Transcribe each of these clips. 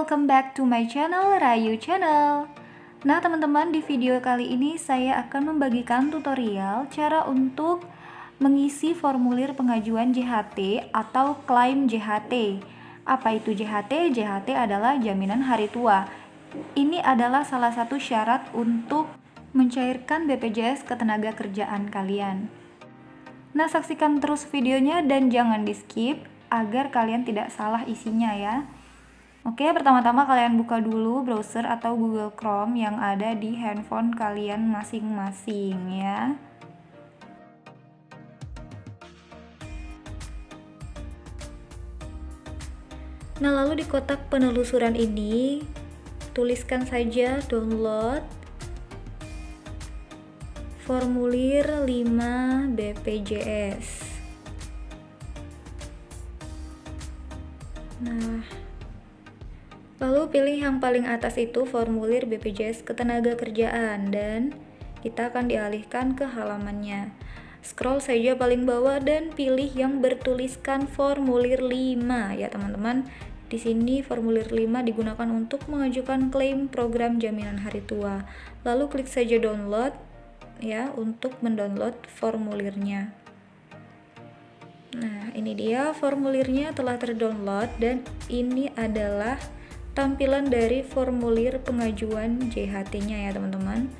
welcome back to my channel, Rayu Channel. Nah teman-teman, di video kali ini saya akan membagikan tutorial cara untuk mengisi formulir pengajuan JHT atau klaim JHT. Apa itu JHT? JHT adalah jaminan hari tua. Ini adalah salah satu syarat untuk mencairkan BPJS Ketenagakerjaan kalian. Nah, saksikan terus videonya dan jangan di skip agar kalian tidak salah isinya ya. Oke, pertama-tama kalian buka dulu browser atau Google Chrome yang ada di handphone kalian masing-masing ya. Nah, lalu di kotak penelusuran ini tuliskan saja download formulir 5 BPJS. Nah, lalu pilih yang paling atas itu formulir BPJS Ketenagakerjaan dan kita akan dialihkan ke halamannya. Scroll saja paling bawah dan pilih yang bertuliskan formulir 5 ya teman-teman. Di sini formulir 5 digunakan untuk mengajukan klaim program jaminan hari tua. Lalu klik saja download ya untuk mendownload formulirnya. Nah, ini dia formulirnya telah terdownload dan ini adalah tampilan dari formulir pengajuan JHT-nya ya teman-teman.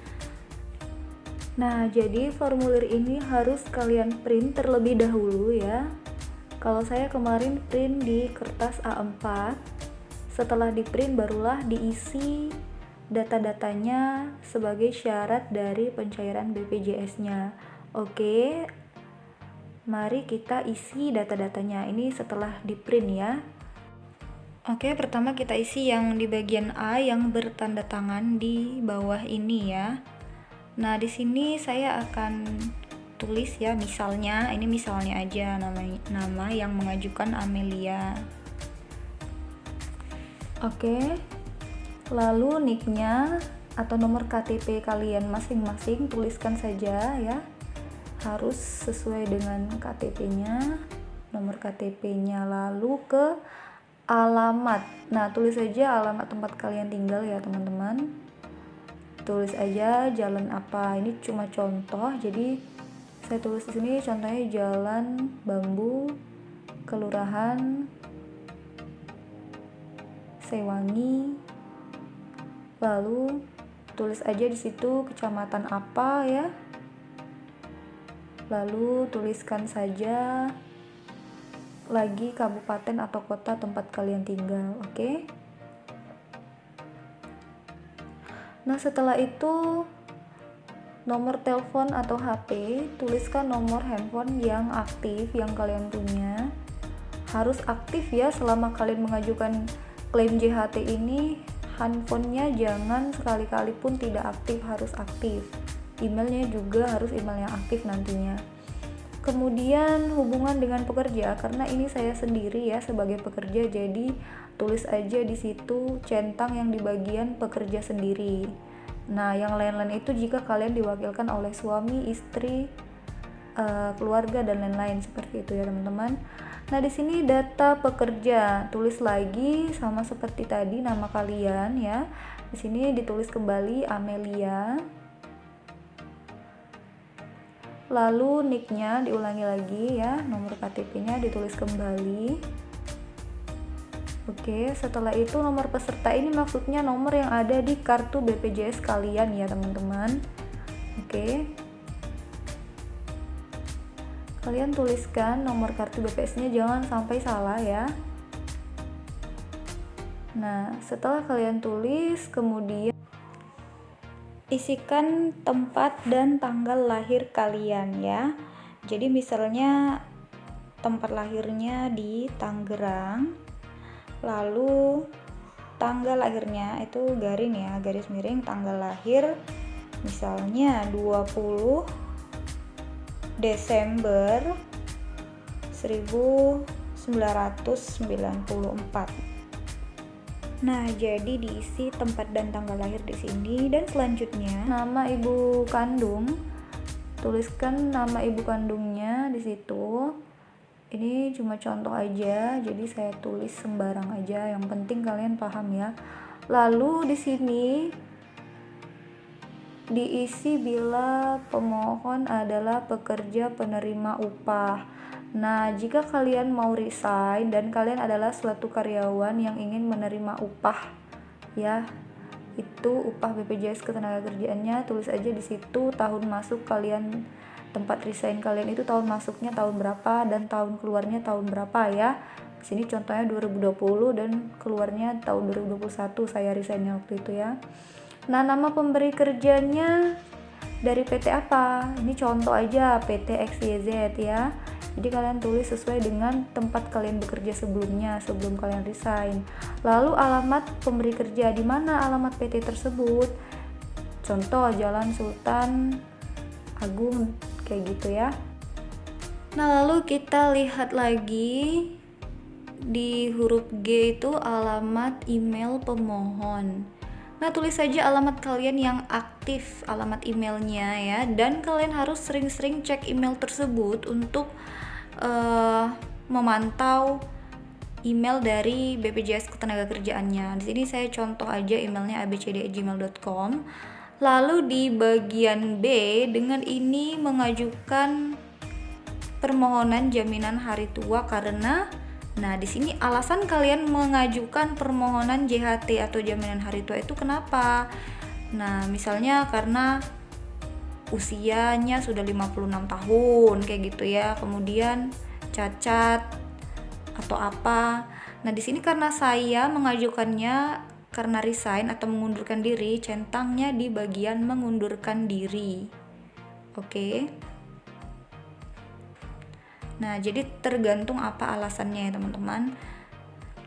Nah, jadi formulir ini harus kalian print terlebih dahulu ya. Kalau saya kemarin print di kertas A4, setelah di print barulah diisi data-datanya sebagai syarat dari pencairan BPJS-nya. Oke, mari kita isi data-datanya ini setelah di print ya. Oke, pertama kita isi yang di bagian A yang bertanda tangan di bawah ini ya. Nah, di sini saya akan tulis ya, misalnya, ini misalnya aja nama yang mengajukan Amelia. Oke. Lalu nicknya atau nomor KTP kalian masing-masing tuliskan saja ya. Harus sesuai dengan KTP-nya, nomor KTP-nya, lalu ke alamat. Nah, tulis saja alamat tempat kalian tinggal ya teman-teman. Tulis aja jalan apa. Ini cuma contoh, jadi saya tulis di sini contohnya Jalan Bambu, Kelurahan Sewangi. Lalu tulis aja di situ kecamatan apa ya. Lalu tuliskan saja lagi kabupaten atau kota tempat kalian tinggal, oke? Nah, setelah itu nomor telepon atau HP, tuliskan nomor handphone yang aktif yang kalian punya. Harus aktif ya selama kalian mengajukan klaim JHT ini. Handphonenya jangan sekali-kali pun tidak aktif, harus aktif. Emailnya juga harus email yang aktif nantinya. Kemudian hubungan dengan pekerja, karena ini saya sendiri ya sebagai pekerja, jadi tulis aja di situ centang yang di bagian pekerja sendiri. Nah, yang lain-lain itu jika kalian diwakilkan oleh suami, istri, keluarga dan lain-lain seperti itu ya teman-teman. Nah, di sini data pekerja, tulis lagi sama seperti tadi nama kalian ya. Di sini ditulis kembali Amelia. Lalu nicknya diulangi lagi ya, nomor KTP-nya ditulis kembali. Oke, setelah itu nomor peserta ini maksudnya nomor yang ada di kartu BPJS kalian ya teman-teman. Oke, kalian tuliskan nomor kartu BPJS-nya, jangan sampai salah ya. Nah, setelah kalian tulis, kemudian isikan tempat dan tanggal lahir kalian ya. Jadi misalnya tempat lahirnya di Tangerang, lalu tanggal lahirnya itu garing ya, garis miring tanggal lahir misalnya 20 Desember 1994. Nah, jadi diisi tempat dan tanggal lahir di sini, dan selanjutnya nama ibu kandung. Tuliskan nama ibu kandungnya di situ. Ini cuma contoh aja, jadi saya tulis sembarang aja, yang penting kalian paham ya. Lalu di sini diisi bila pemohon adalah pekerja penerima upah. Nah, jika kalian mau resign dan kalian adalah suatu karyawan yang ingin menerima upah, ya, itu upah BPJS Ketenagakerjaannya, tulis aja di situ tahun masuk kalian, tempat resign kalian itu tahun masuknya tahun berapa dan tahun keluarnya tahun berapa ya. Di sini contohnya 2020 dan keluarnya tahun 2021 saya resignnya waktu itu ya. Nah, nama pemberi kerjanya dari PT apa? Ini contoh aja, PT XYZ ya. Jadi kalian tulis sesuai dengan tempat kalian bekerja sebelumnya, sebelum kalian resign. Lalu alamat pemberi kerja, di mana alamat PT tersebut? Contoh Jalan Sultan Agung, kayak gitu ya. Nah, lalu kita lihat lagi di huruf G itu alamat email pemohon. Nah, tulis saja alamat kalian yang aktif, alamat emailnya ya, dan kalian harus sering-sering cek email tersebut untuk memantau email dari BPJS Ketenagakerjaannya. Di sini saya contoh aja emailnya abcd@gmail.com. Lalu di bagian B, dengan ini mengajukan permohonan jaminan hari tua karena, nah di sini alasan kalian mengajukan permohonan JHT atau jaminan hari tua itu kenapa? Nah, misalnya karena usianya sudah 56 tahun kayak gitu ya, kemudian cacat atau apa. Nah, di sini karena saya mengajukannya karena resign atau mengundurkan diri, centangnya di bagian mengundurkan diri. Oke. Nah, jadi tergantung apa alasannya ya teman-teman.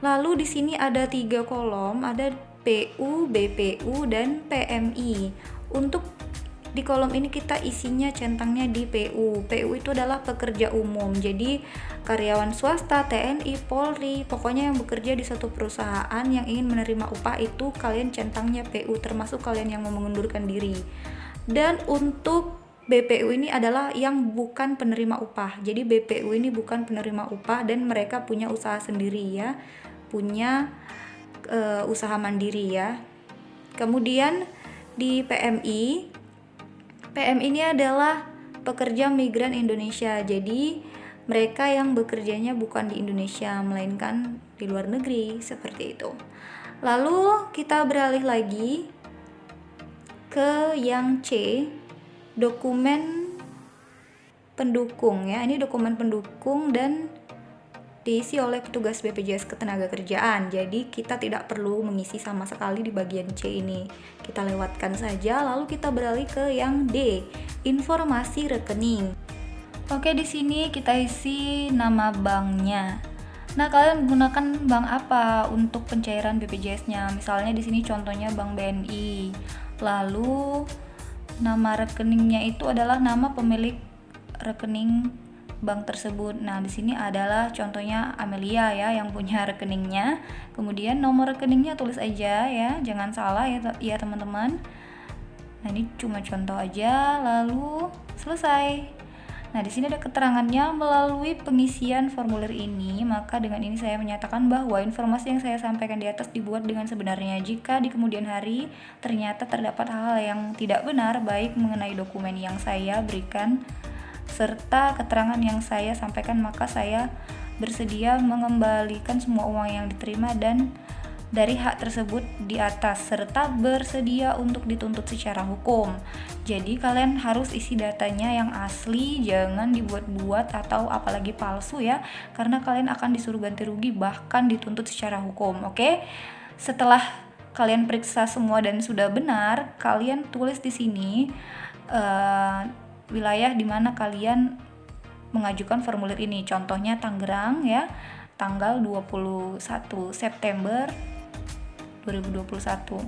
Lalu di sini ada 3 kolom, ada PU, BPU, dan PMI. Untuk di kolom ini kita isinya centangnya di PU. PU itu adalah pekerja umum. Jadi karyawan swasta, TNI, Polri, pokoknya yang bekerja di satu perusahaan yang ingin menerima upah itu kalian centangnya PU, termasuk kalian yang mau mengundurkan diri. Dan untuk BPU ini adalah yang bukan penerima upah. Jadi BPU ini bukan penerima upah dan mereka punya usaha sendiri ya. Punya usaha mandiri ya. Kemudian di PMI ini adalah pekerja migran Indonesia. Jadi mereka yang bekerjanya bukan di Indonesia melainkan di luar negeri, seperti itu. Lalu kita beralih lagi ke yang C, dokumen pendukung ya. Ini dokumen pendukung dan diisi oleh petugas BPJS Ketenagakerjaan. Jadi kita tidak perlu mengisi sama sekali di bagian C ini. Kita lewatkan saja. Lalu kita beralih ke yang D, informasi rekening. Oke, di sini kita isi nama banknya. Nah, kalian menggunakan bank apa untuk pencairan BPJS-nya? Misalnya di sini contohnya Bank BNI. Lalu nama rekeningnya itu adalah nama pemilik rekening bank tersebut. Nah, di sini adalah contohnya Amelia ya yang punya rekeningnya. Kemudian nomor rekeningnya tulis aja ya, jangan salah ya teman-teman. Nah, ini cuma contoh aja, lalu selesai. Nah, di sini ada keterangannya. Melalui pengisian formulir ini, maka dengan ini saya menyatakan bahwa informasi yang saya sampaikan di atas dibuat dengan sebenarnya. Jika di kemudian hari ternyata terdapat hal-hal yang tidak benar baik mengenai dokumen yang saya berikan serta keterangan yang saya sampaikan, maka saya bersedia mengembalikan semua uang yang diterima dan dari hak tersebut di atas, serta bersedia untuk dituntut secara hukum. Jadi kalian harus isi datanya yang asli, jangan dibuat-buat atau apalagi palsu ya, karena kalian akan disuruh ganti rugi bahkan dituntut secara hukum. Oke? Setelah kalian periksa semua dan sudah benar, kalian tulis di sini wilayah di mana kalian mengajukan formulir ini. Contohnya Tangerang ya, tanggal 21 September 2021.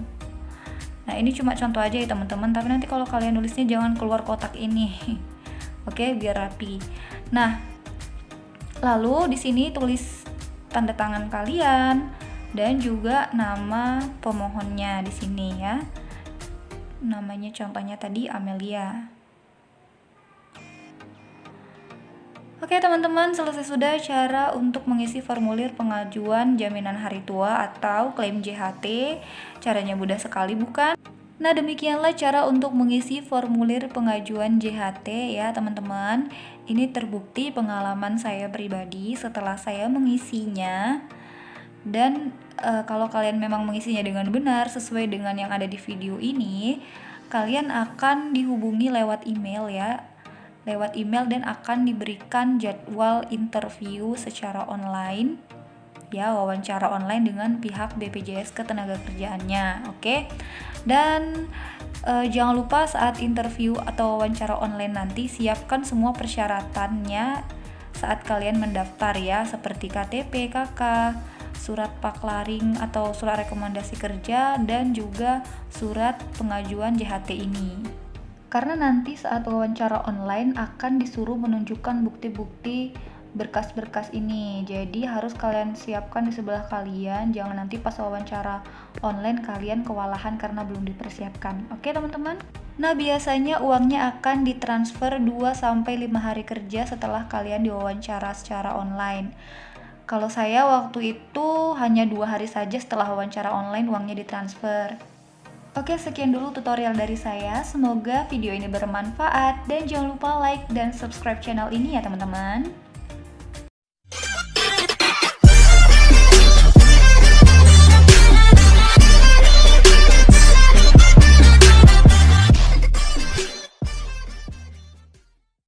Nah, ini cuma contoh aja ya teman-teman, tapi nanti kalau kalian nulisnya jangan keluar kotak ini. Oke, biar rapi. Nah, lalu di sini tulis tanda tangan kalian dan juga nama pemohonnya di sini ya. Namanya contohnya tadi Amelia. Oke teman-teman, selesai sudah cara untuk mengisi formulir pengajuan jaminan hari tua atau klaim JHT. Caranya mudah sekali bukan? Nah, demikianlah cara untuk mengisi formulir pengajuan JHT ya teman-teman. Ini terbukti pengalaman saya pribadi setelah saya mengisinya. Dan kalau kalian memang mengisinya dengan benar sesuai dengan yang ada di video ini, kalian akan dihubungi lewat email ya. Lewat email dan akan diberikan jadwal interview secara online. Ya, wawancara online dengan pihak BPJS Ketenagakerjaannya. Oke. Dan jangan lupa saat interview atau wawancara online nanti siapkan semua persyaratannya saat kalian mendaftar ya, seperti KTP, KK, surat paklaring atau surat rekomendasi kerja, dan juga surat pengajuan JHT ini. Karena nanti saat wawancara online akan disuruh menunjukkan bukti-bukti berkas-berkas ini. Jadi harus kalian siapkan di sebelah kalian. Jangan nanti pas wawancara online kalian kewalahan karena belum dipersiapkan. Oke, teman-teman? Nah, biasanya uangnya akan ditransfer 2-5 hari kerja setelah kalian diwawancara secara online. Kalau saya waktu itu hanya 2 hari saja setelah wawancara online uangnya ditransfer. Oke, sekian dulu tutorial dari saya. Semoga video ini bermanfaat dan jangan lupa like dan subscribe channel ini ya teman-teman.